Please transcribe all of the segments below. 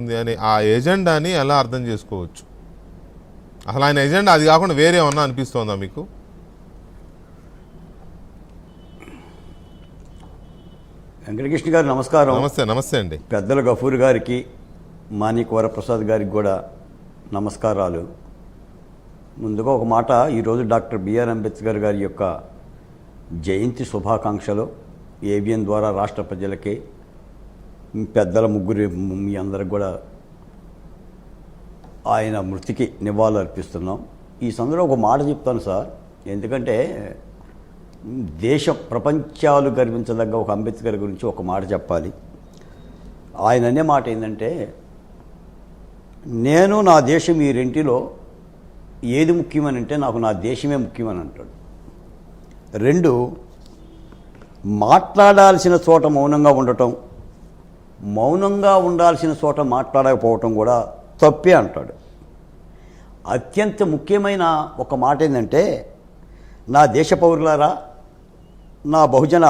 అని ఆ ఎజెండాని ఎలా అర్థం చేసుకోవచ్చు? అసలు ఆయన ఎజెండా అది కాకుండా వేరే ఏమన్నా అనిపిస్తోందా మీకు? వెంకటకృష్ణ గారు నమస్కారం. నమస్తే. నమస్తే అండి. పెద్దల గఫూర్ గారికి, మాణిక్ వరప్రసాద్ గారికి కూడా నమస్కారాలు. ముందుగా ఒక మాట, ఈరోజు డాక్టర్ బిఆర్ అంబేద్కర్ గారి యొక్క జయంతి శుభాకాంక్షలు ఏబిఎన్ ద్వారా రాష్ట్ర ప్రజలకి, పెద్దల ముగ్గురు మీ అందరికి కూడా ఆయన మృతికి నివాళులు అర్పిస్తున్నాం. ఈ సందర్భంలో ఒక మాట చెప్తాను సార్, ఎందుకంటే దేశం ప్రపంచాలు గర్వించదగ్గ ఒక అంబేద్కర్ గురించి ఒక మాట చెప్పాలి. ఆయన అనే మాట ఏంటంటే, నేను నా దేశం ఈ రెంటిలో ఏది ముఖ్యమని అంటే నాకు నా దేశమే ముఖ్యమని అంటాడు. రెండు, మాట్లాడాల్సిన చోట మౌనంగా ఉండటం, మౌనంగా ఉండాల్సిన చోట మాట్లాడకపోవటం కూడా తప్పే అంటాడు. అత్యంత ముఖ్యమైన ఒక మాట ఏంటంటే, నా దేశ పౌరులారా, నా బహుజన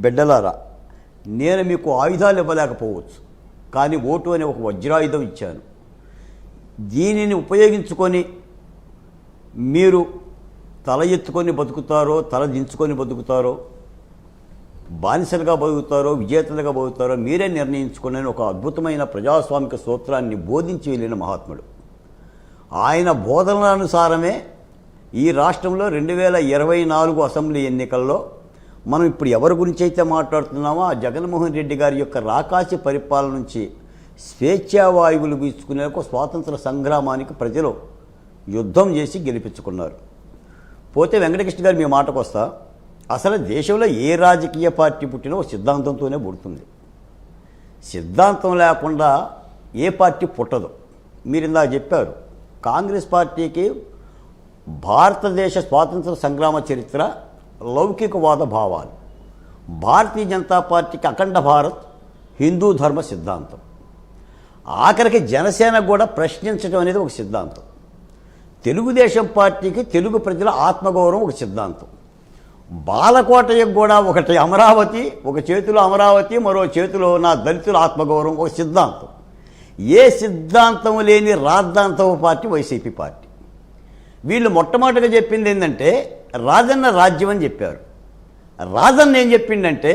బిడ్డలారా, నేను మీకు ఆయుధాలు ఇవ్వలేకపోవచ్చు, కానీ ఓటు అనే ఒక వజ్రాయుధం ఇచ్చాను. దీనిని ఉపయోగించుకొని మీరు తల ఎత్తుకొని బతుకుతారో, తల దించుకొని బతుకుతారో, బానిసలుగా బతుకుతారో, విజేతలుగా బతుకుతారో మీరే నిర్ణయించుకునే ఒక అద్భుతమైన ప్రజాస్వామిక సూత్రాన్ని బోధించి వెళ్ళిన మహాత్ముడు. ఆయన బోధనలనుసారమే ఈ రాష్ట్రంలో 2024 అసెంబ్లీ ఎన్నికల్లో మనం ఇప్పుడు ఎవరి గురించి అయితే మాట్లాడుతున్నామో ఆ జగన్మోహన్ రెడ్డి గారి యొక్క రాకాసి పరిపాలన నుంచి స్వేచ్ఛావాయువులు పీల్చుకునే ఒక స్వాతంత్ర సంగ్రామానికి ప్రజలు యుద్ధం చేసి గెలిపించుకున్నారు. పోతే వెంకటకృష్ణ గారు మీ మాటకు వస్తా, అసలు దేశంలో ఏ రాజకీయ పార్టీ పుట్టినా ఒక సిద్ధాంతంతోనే పుడుతుంది. సిద్ధాంతం లేకుండా ఏ పార్టీ పుట్టదు. మీరు ఇందాక చెప్పారు, కాంగ్రెస్ పార్టీకి భారతదేశ స్వాతంత్ర సంగ్రామ చరిత్ర, లౌకికవాద భావాలు. భారతీయ జనతా పార్టీకి అఖండ భారత్, హిందూ ధర్మ సిద్ధాంతం. ఆఖరికి జనసేన కూడా ప్రశ్నించడం అనేది ఒక సిద్ధాంతం. తెలుగుదేశం పార్టీకి తెలుగు ప్రజల ఆత్మగౌరవం ఒక సిద్ధాంతం. బాలకోటయ్యకు కూడా ఒకటి అమరావతి, ఒక చేతిలో అమరావతి, మరో చేతిలో నా దళితుల ఆత్మగౌరవం ఒక సిద్ధాంతం. ఏ సిద్ధాంతం లేని రాద్ధాంతవ పార్టీ వైసీపీ పార్టీ. వీళ్ళు మొట్టమొదటిగా చెప్పింది ఏంటంటే రాజన్న రాజ్యం అని చెప్పారు. రాజన్న ఏం చెప్పిండంటే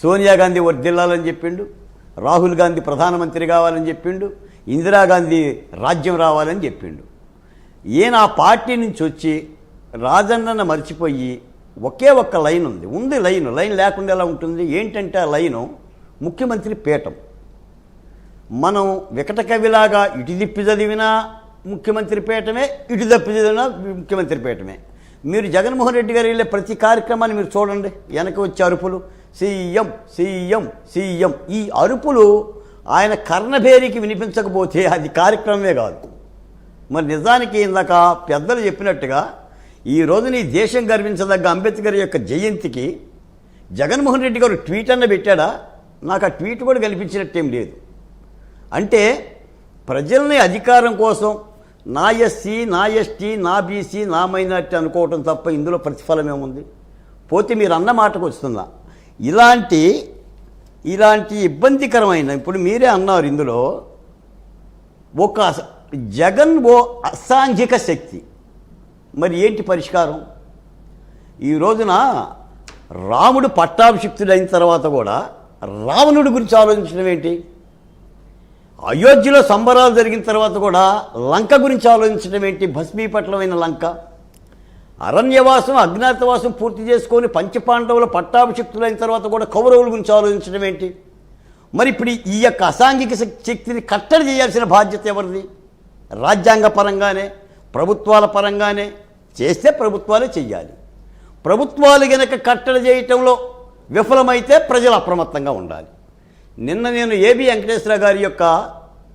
సోనియా గాంధీ వర్ధిల్లాలని చెప్పిండు, రాహుల్ గాంధీ ప్రధానమంత్రి కావాలని చెప్పిండు, ఇందిరాగాంధీ రాజ్యం రావాలని చెప్పిండు. ఈయన ఆ పార్టీ నుంచి వచ్చి రాజన్నను మర్చిపోయి ఒకే ఒక్క లైన్ ఉంది లైన్ లేకుండా ఎలా ఉంటుంది? ఏంటంటే ఆ లైను ముఖ్యమంత్రి పీఠం. మనం వికట కవిలాగా ఇటు తిప్పి చదివినా ముఖ్యమంత్రి పీఠమే, ఇటు తప్పి చదివినా ముఖ్యమంత్రి పీఠమే. మీరు జగన్మోహన్ రెడ్డి గారు వెళ్ళే ప్రతి కార్యక్రమాన్ని మీరు చూడండి, వెనక వచ్చే అరుపులు సీఎం సీఎం సీఎం. ఈ అరుపులు ఆయన కర్ణభేరికి వినిపించకపోతే అది కార్యక్రమమే కాదు. మరి నిజానికి ఇందాక పెద్దలు చెప్పినట్టుగా ఈరోజు నీ దేశం గర్వించదగ్గ అంబేద్కర్ యొక్క జయంతికి జగన్మోహన్ రెడ్డి గారు ట్వీట్ అన్న పెట్టాడా? నాకు ఆ ట్వీట్ కూడా కనిపించినట్టేం లేదు. అంటే ప్రజల్ని అధికారం కోసం నా ఎస్సీ, నా ఎస్టీ, నా బీసీ, నా మైనార్టీ అనుకోవటం తప్ప ఇందులో ప్రతిఫలం ఏముంది? పోతే మీరు అన్న మాటకు వస్తుందా, ఇలాంటి ఇబ్బందికరమైన, ఇప్పుడు మీరే అన్నారు ఇందులో ఒక జగన్ ఓ అసాంఘిక శక్తి. మరి ఏంటి పరిష్కారం? ఈ రోజున రాముడు పట్టాభిషిక్తుడైన తర్వాత కూడా రావణుడి గురించి ఆలోచించడం ఏంటి? అయోధ్యలో సంబరాలు జరిగిన తర్వాత కూడా లంక గురించి ఆలోచించడం ఏంటి? భస్మీపట్లమైన లంక. అరణ్యవాసం, అజ్ఞాతవాసం పూర్తి చేసుకొని పంచపాండవుల పట్టాభిషిక్తులైన తర్వాత కూడా కౌరవుల గురించి ఆలోచించడం ఏంటి? మరి ఇప్పుడు ఈ యొక్క అసాంఘిక శక్తిని కట్టడి చేయాల్సిన బాధ్యత ఎవరిది? రాజ్యాంగ పరంగానే, ప్రభుత్వాల పరంగానే చేస్తే ప్రభుత్వాలే చెయ్యాలి. ప్రభుత్వాలు గనక కట్టడి చేయటంలో విఫలమైతే ప్రజలు అప్రమత్తంగా ఉండాలి. నిన్న నేను ఏబి వెంకటేశ్వర గారి యొక్క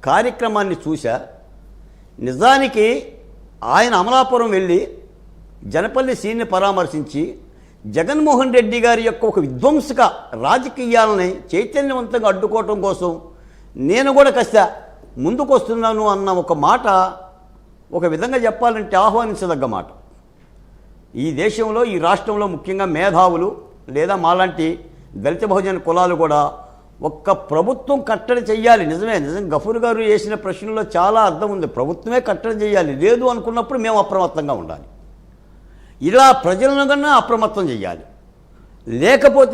కార్యక్రమాన్ని చూశా. నిజానికి ఆయన అమలాపురం వెళ్ళి జనపల్లి సీన్ని పరామర్శించి జగన్మోహన్ రెడ్డి గారి యొక్క ఒక విధ్వంసక రాజకీయాలని చైతన్యవంతంగా అడ్డుకోవటం కోసం నేను కూడా కాస్త ముందుకు వస్తున్నాను అన్న ఒక మాట, ఒక విధంగా చెప్పాలంటే ఆహ్వానించదగ్గ మాట. ఈ దేశంలో, ఈ రాష్ట్రంలో ముఖ్యంగా మేధావులు లేదా మాలాంటి దళిత బహుజన కులాలు కూడా ఒక్క ప్రభుత్వం కట్టడి చెయ్యాలి. నిజం గఫూర్ గారు వేసిన ప్రశ్నలో చాలా అర్థం ఉంది. ప్రభుత్వమే కట్టడి చేయాలి, లేదు అనుకున్నప్పుడు మేము అప్రమత్తంగా ఉండాలి. ఇలా ప్రజలను కన్నా అప్రమత్తం చేయాలి. లేకపోతే